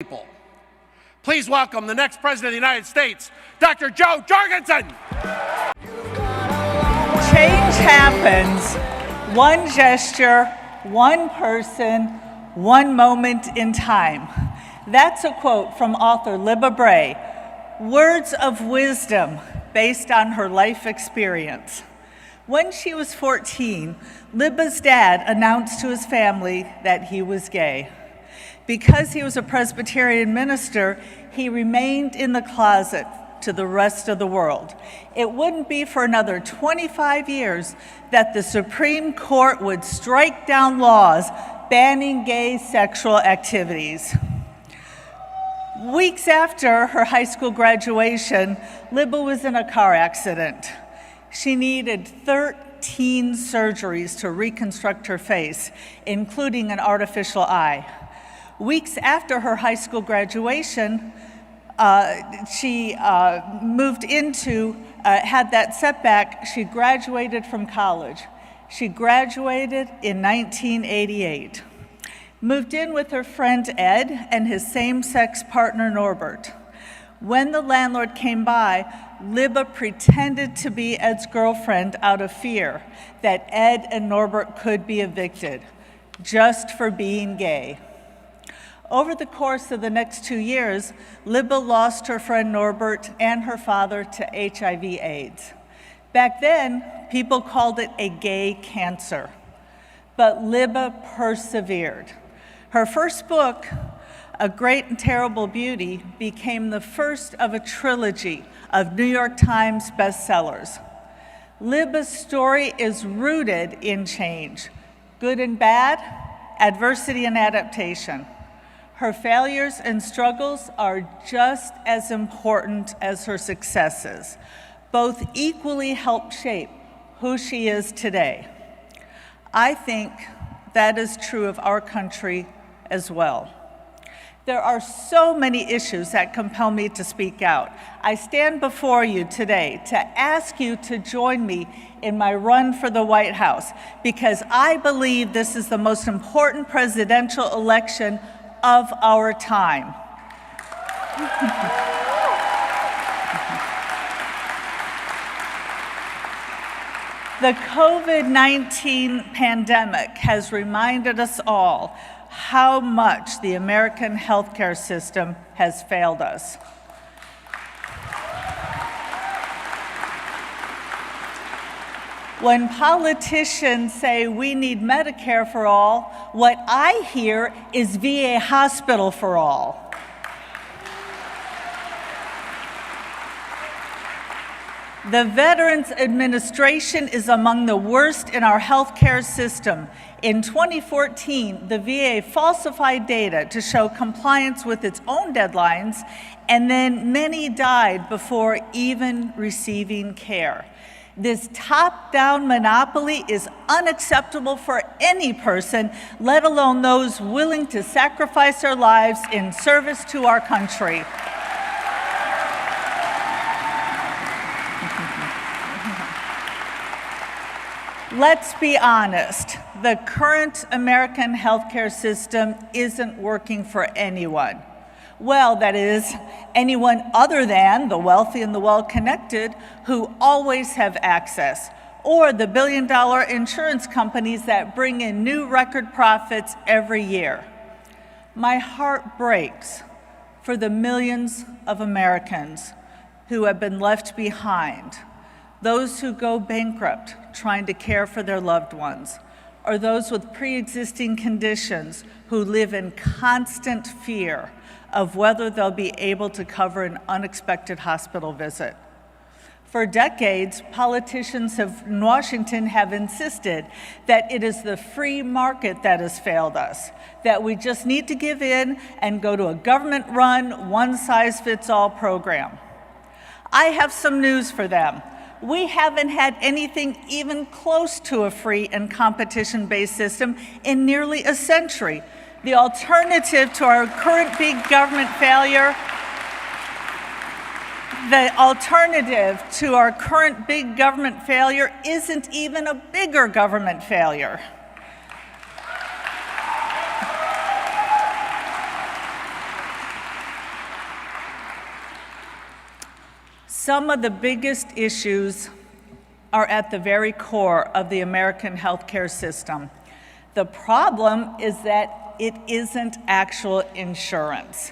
people. Please welcome the next President of the United States, Dr. Joe Jorgensen. Change happens, one gesture, one person, one moment in time. That's a quote from author Libba Bray, words of wisdom based on her life experience. When she was 14, Libba's dad announced to his family that he was gay. Because he was a Presbyterian minister, he remained in the closet to the rest of the world. It wouldn't be for another 25 years that the Supreme Court would strike down laws banning gay sexual activities. Weeks after her high school graduation, Libba was in a car accident. She needed 13 surgeries to reconstruct her face, including an artificial eye. Weeks after her high school graduation, she had that setback. She graduated from college. She graduated in 1988. Moved in with her friend Ed and his same-sex partner Norbert. When the landlord came by, Libba pretended to be Ed's girlfriend out of fear that Ed and Norbert could be evicted, just for being gay. Over the course of the next 2 years, Libba lost her friend Norbert and her father to HIV/AIDS. Back then, people called it a gay cancer, but Libba persevered. Her first book, A Great and Terrible Beauty, became the first of a trilogy of New York Times bestsellers. Libba's story is rooted in change, good and bad, adversity and adaptation. Her failures and struggles are just as important as her successes. Both equally help shape who she is today. I think that is true of our country as well. There are so many issues that compel me to speak out. I stand before you today to ask you to join me in my run for the White House because I believe this is the most important presidential election of our time. The COVID-19 pandemic has reminded us all how much the American healthcare system has failed us. When politicians say we need Medicare for all, what I hear is VA hospital for all. The Veterans Administration is among the worst in our healthcare system. In 2014, the VA falsified data to show compliance with its own deadlines, and then many died before even receiving care. This top-down monopoly is unacceptable for any person, let alone those willing to sacrifice their lives in service to our country. Let's be honest, the current American healthcare system isn't working for anyone. Well, that is, anyone other than the wealthy and the well-connected who always have access, or the billion-dollar insurance companies that bring in new record profits every year. My heart breaks for the millions of Americans who have been left behind, those who go bankrupt trying to care for their loved ones, or those with pre-existing conditions who live in constant fear of whether they'll be able to cover an unexpected hospital visit. For decades, politicians in Washington have insisted that it is the free market that has failed us, that we just need to give in and go to a government-run, one-size-fits-all program. I have some news for them. We haven't had anything even close to a free and competition-based system in nearly a century. The alternative to our current big government failure isn't even a bigger government failure. Some of the biggest issues are at the very core of the American healthcare system. The problem is that it isn't actual insurance.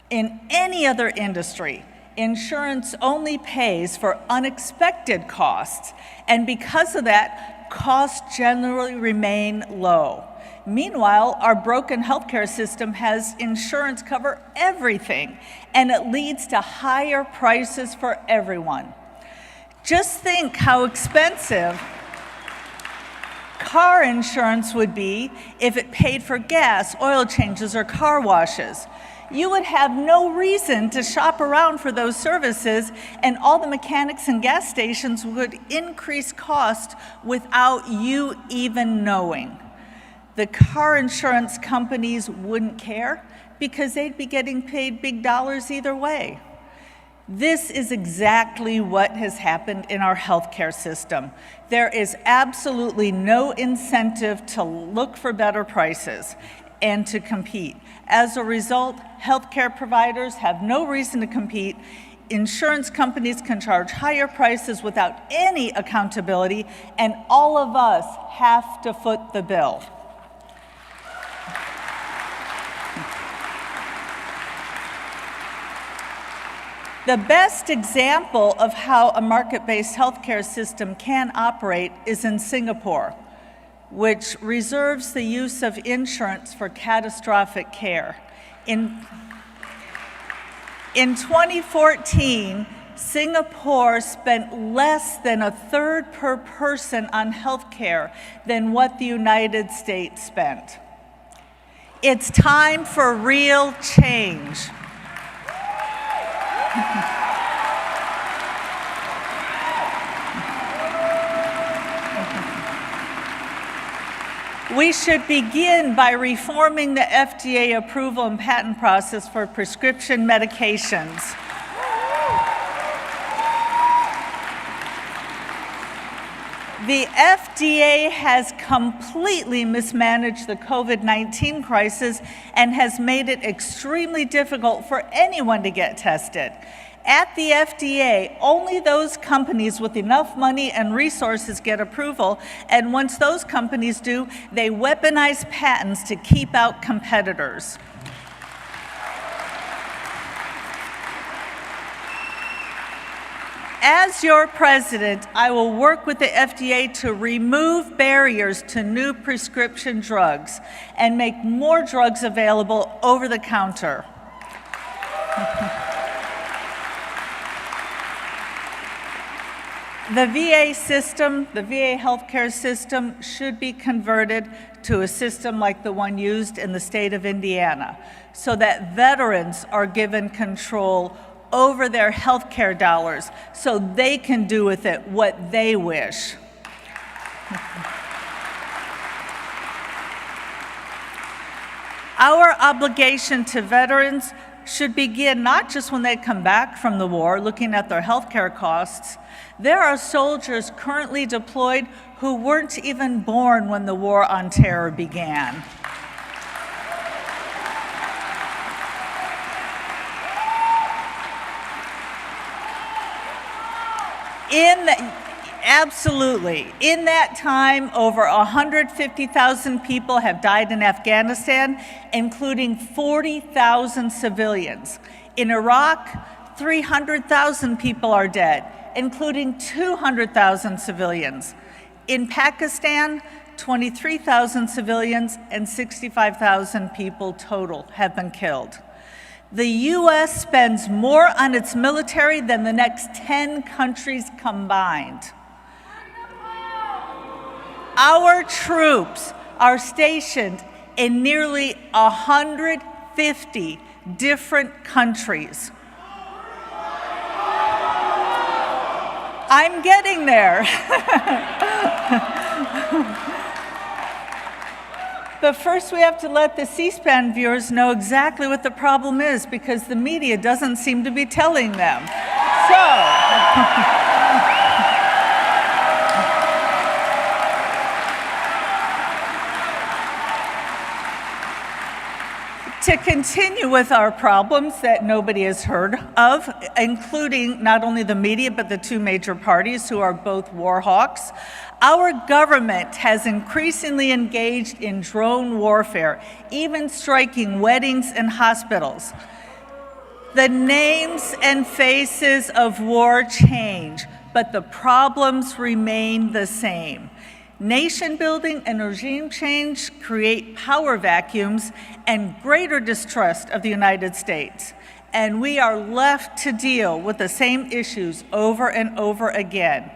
In any other industry, insurance only pays for unexpected costs, and because of that, costs generally remain low. Meanwhile, our broken healthcare system has insurance cover everything, and it leads to higher prices for everyone. Just think how expensive car insurance would be if it paid for gas, oil changes, or car washes. You would have no reason to shop around for those services, and all the mechanics and gas stations would increase cost without you even knowing. The car insurance companies wouldn't care because they'd be getting paid big dollars either way. This is exactly what has happened in our healthcare system. There is absolutely no incentive to look for better prices and to compete. As a result, healthcare providers have no reason to compete. Insurance companies can charge higher prices without any accountability, and all of us have to foot the bill. The best example of how a market-based healthcare system can operate is in Singapore, which reserves the use of insurance for catastrophic care. In 2014, Singapore spent less than a third per person on healthcare than what the United States spent. It's time for real change. We should begin by reforming the FDA approval and patent process for prescription medications. The FDA has completely mismanaged the COVID-19 crisis and has made it extremely difficult for anyone to get tested. At the FDA, only those companies with enough money and resources get approval, and once those companies do, they weaponize patents to keep out competitors. As your president, I will work with the FDA to remove barriers to new prescription drugs and make more drugs available over the counter. The VA system, the VA healthcare system, should be converted to a system like the one used in the state of Indiana, so that veterans are given control over their healthcare dollars so they can do with it what they wish. Our obligation to veterans should begin not just when they come back from the war, looking at their healthcare costs. There are soldiers currently deployed who weren't even born when the war on terror began. Absolutely. In that time, over 150,000 people have died in Afghanistan, including 40,000 civilians. In Iraq, 300,000 people are dead, including 200,000 civilians. In Pakistan, 23,000 civilians and 65,000 people total have been killed. The U.S. spends more on its military than the next 10 countries combined. Our troops are stationed in nearly 150 different countries. I'm getting there. But first we have to let the C-SPAN viewers know exactly what the problem is, because the media doesn't seem to be telling them. To continue with our problems that nobody has heard of, including not only the media, but the two major parties who are both war hawks, our government has increasingly engaged in drone warfare, even striking weddings and hospitals. The names and faces of war change, but the problems remain the same. Nation building and regime change create power vacuums and greater distrust of the United States. And we are left to deal with the same issues over and over again.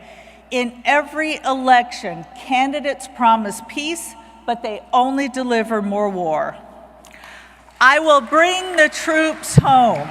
In every election, candidates promise peace, but they only deliver more war. I will bring the troops home.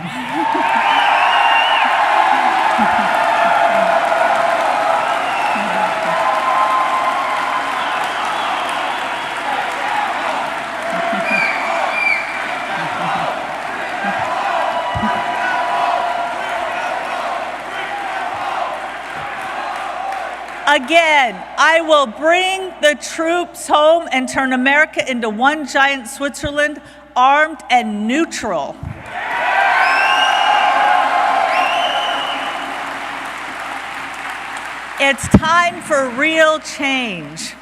Again, I will bring the troops home and turn America into one giant Switzerland, armed and neutral. It's time for real change.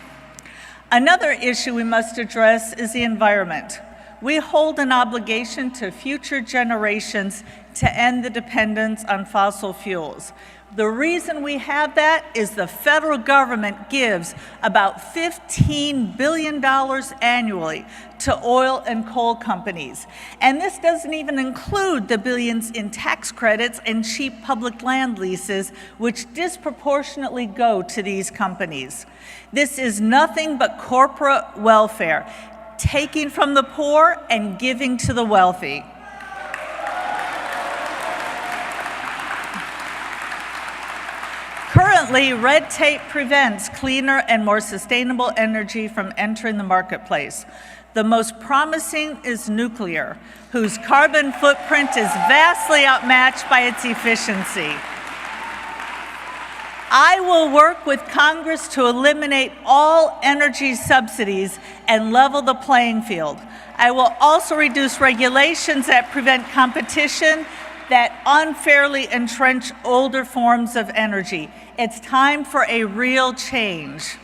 Another issue we must address is the environment. We hold an obligation to future generations to end the dependence on fossil fuels. The reason we have that is the federal government gives about $15 billion annually to oil and coal companies. And this doesn't even include the billions in tax credits and cheap public land leases, which disproportionately go to these companies. This is nothing but corporate welfare, taking from the poor and giving to the wealthy. Currently, red tape prevents cleaner and more sustainable energy from entering the marketplace. The most promising is nuclear, whose carbon footprint is vastly outmatched by its efficiency. I will work with Congress to eliminate all energy subsidies and level the playing field. I will also reduce regulations that prevent competition that unfairly entrench older forms of energy. It's time for a real change.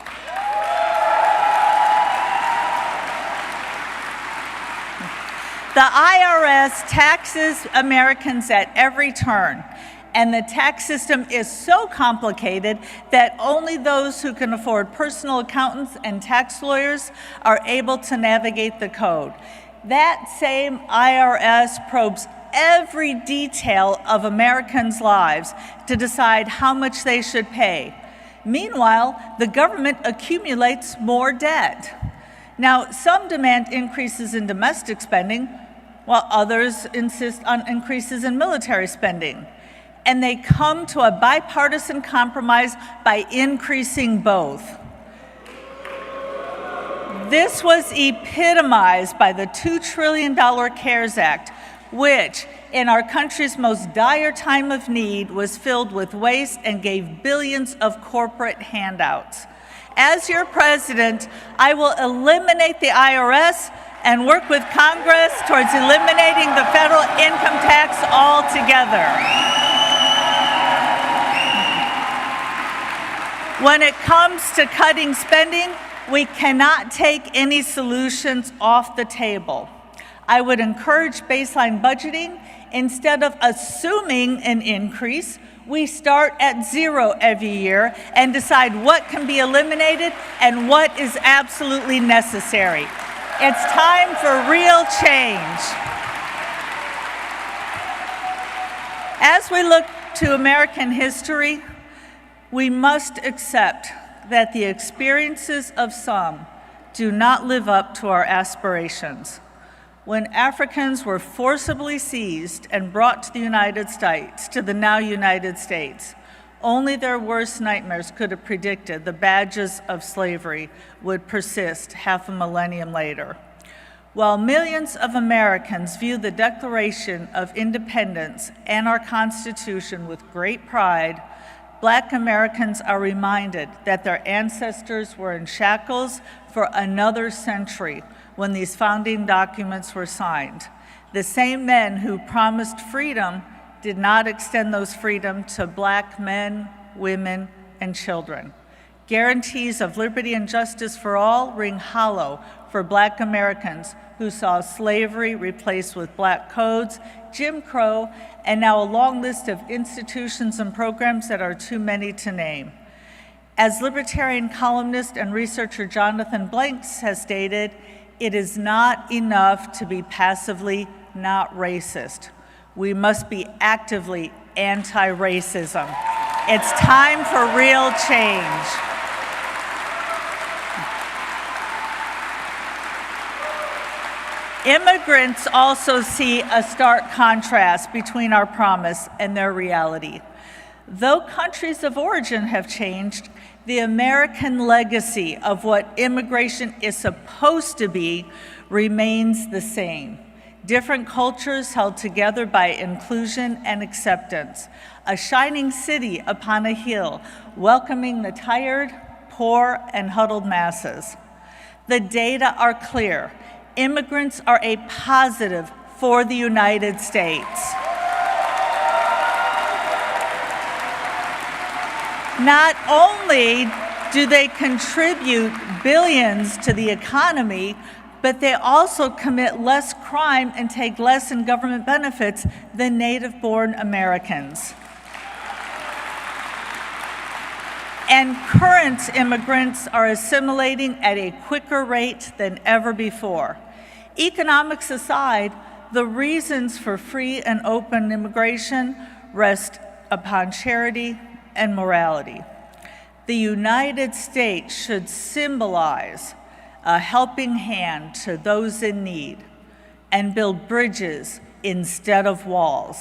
The IRS taxes Americans at every turn, and the tax system is so complicated that only those who can afford personal accountants and tax lawyers are able to navigate the code. That same IRS probes every detail of Americans' lives to decide how much they should pay. Meanwhile, the government accumulates more debt. Now, some demand increases in domestic spending, while others insist on increases in military spending. And they come to a bipartisan compromise by increasing both. This was epitomized by the $2 trillion CARES Act, which, in our country's most dire time of need, was filled with waste and gave billions of corporate handouts. As your president, I will eliminate the IRS and work with Congress towards eliminating the federal income tax altogether. When it comes to cutting spending, we cannot take any solutions off the table. I would encourage baseline budgeting. Instead of assuming an increase, we start at zero every year and decide what can be eliminated and what is absolutely necessary. It's time for real change. As we look to American history, we must accept that the experiences of some do not live up to our aspirations. When Africans were forcibly seized and brought to the United States, to the now United States, only their worst nightmares could have predicted the badges of slavery would persist half a millennium later. While millions of Americans view the Declaration of Independence and our Constitution with great pride, Black Americans are reminded that their ancestors were in shackles for another century, when these founding documents were signed. The same men who promised freedom did not extend those freedoms to Black men, women, and children. Guarantees of liberty and justice for all ring hollow for Black Americans who saw slavery replaced with Black codes, Jim Crow, and now a long list of institutions and programs that are too many to name. As Libertarian columnist and researcher Jonathan Blanks has stated, it is not enough to be passively not racist. We must be actively anti-racism. It's time for real change. Immigrants also see a stark contrast between our promise and their reality. Though countries of origin have changed, the American legacy of what immigration is supposed to be remains the same. Different cultures held together by inclusion and acceptance. A shining city upon a hill, welcoming the tired, poor, and huddled masses. The data are clear. Immigrants are a positive for the United States. Not only do they contribute billions to the economy, but they also commit less crime and take less in government benefits than native-born Americans. And current immigrants are assimilating at a quicker rate than ever before. Economics aside, the reasons for free and open immigration rest upon charity and morality. The United States should symbolize a helping hand to those in need and build bridges instead of walls.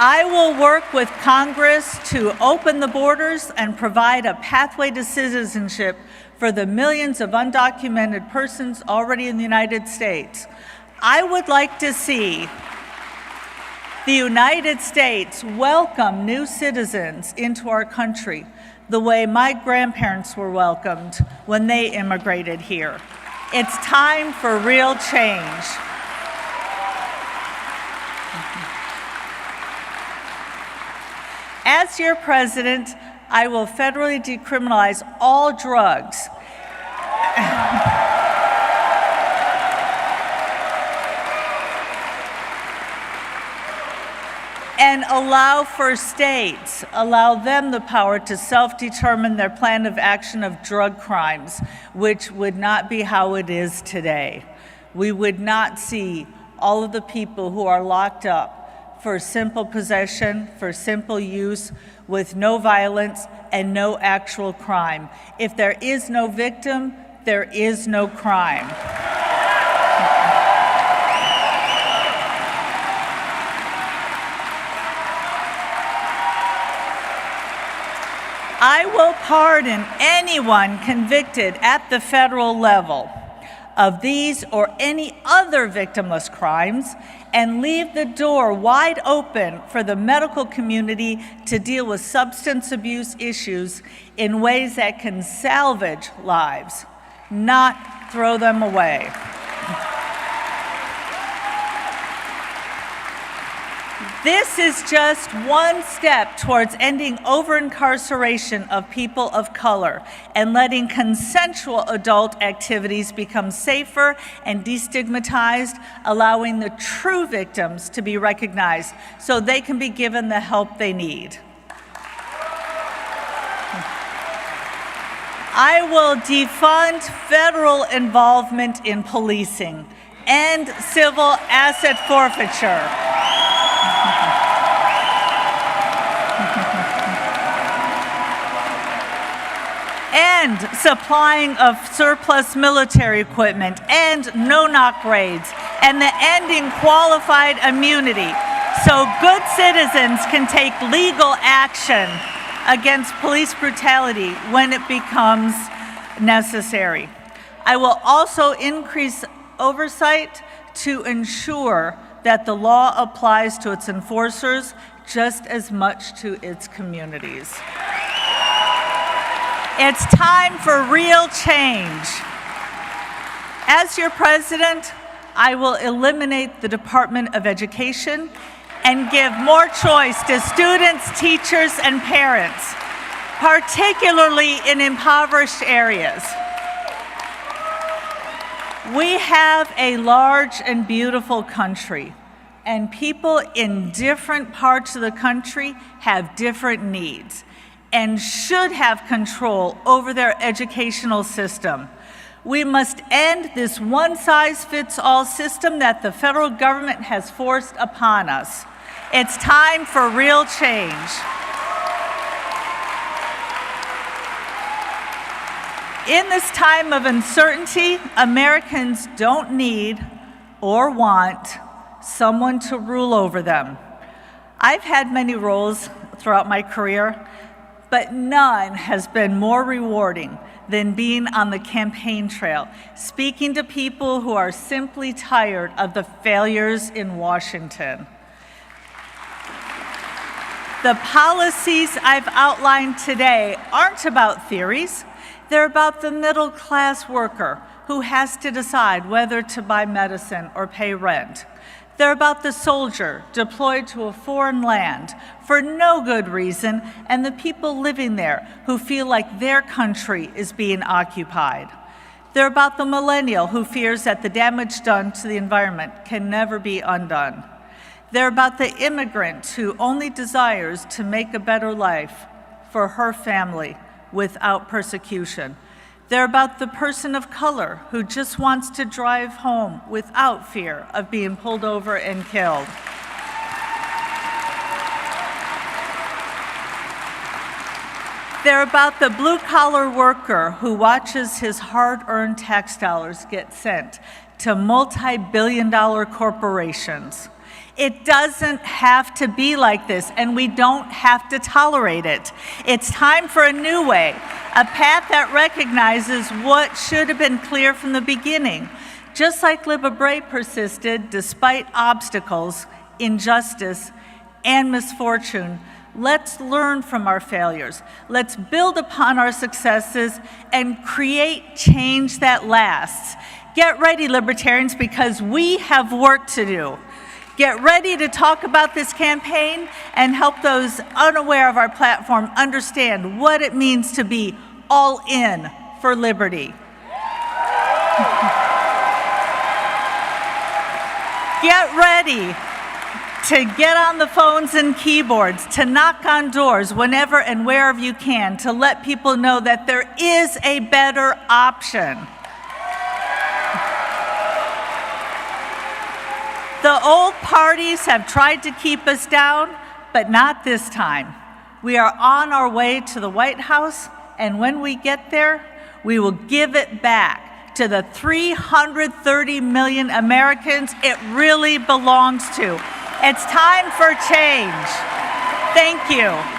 I will work with Congress to open the borders and provide a pathway to citizenship for the millions of undocumented persons already in the United States. I would like to see the United States welcome new citizens into our country the way my grandparents were welcomed when they immigrated here. It's time for real change. As your president, I will federally decriminalize all drugs. And allow for states, allow them the power to self-determine their plan of action of drug crimes, which would not be how it is today. We would not see all of the people who are locked up for simple possession, for simple use, with no violence and no actual crime. If there is no victim, there is no crime. I will pardon anyone convicted at the federal level of these or any other victimless crimes and leave the door wide open for the medical community to deal with substance abuse issues in ways that can salvage lives, not throw them away. This is just one step towards ending over-incarceration of people of color and letting consensual adult activities become safer and destigmatized, allowing the true victims to be recognized so they can be given the help they need. I will defund federal involvement in policing and civil asset forfeiture. And supplying of surplus military equipment and no-knock raids, and the ending qualified immunity so good citizens can take legal action against police brutality when it becomes necessary. I will also increase oversight to ensure that the law applies to its enforcers just as much to its communities. It's time for real change. As your president, I will eliminate the Department of Education and give more choice to students, teachers, and parents, particularly in impoverished areas. We have a large and beautiful country, and people in different parts of the country have different needs and should have control over their educational system. We must end this one-size-fits-all system that the federal government has forced upon us. It's time for real change. In this time of uncertainty, Americans don't need or want someone to rule over them. I've had many roles throughout my career, but none has been more rewarding than being on the campaign trail, speaking to people who are simply tired of the failures in Washington. The policies I've outlined today aren't about theories. They're about the middle-class worker who has to decide whether to buy medicine or pay rent. They're about the soldier deployed to a foreign land for no good reason and the people living there who feel like their country is being occupied. They're about the millennial who fears that the damage done to the environment can never be undone. They're about the immigrant who only desires to make a better life for her family without persecution. They're about the person of color who just wants to drive home without fear of being pulled over and killed. They're about the blue-collar worker who watches his hard-earned tax dollars get sent to multi-billion-dollar corporations. It doesn't have to be like this, and we don't have to tolerate it. It's time for a new way, a path that recognizes what should have been clear from the beginning. Just like Libertarian persisted despite obstacles, injustice, and misfortune, let's learn from our failures. Let's build upon our successes and create change that lasts. Get ready, Libertarians, because we have work to do. Get ready to talk about this campaign and help those unaware of our platform understand what it means to be all in for liberty. Get ready to get on the phones and keyboards, to knock on doors whenever and wherever you can, to let people know that there is a better option. The old parties have tried to keep us down, but not this time. We are on our way to the White House, and when we get there, we will give it back to the 330 million Americans it really belongs to. It's time for change. Thank you.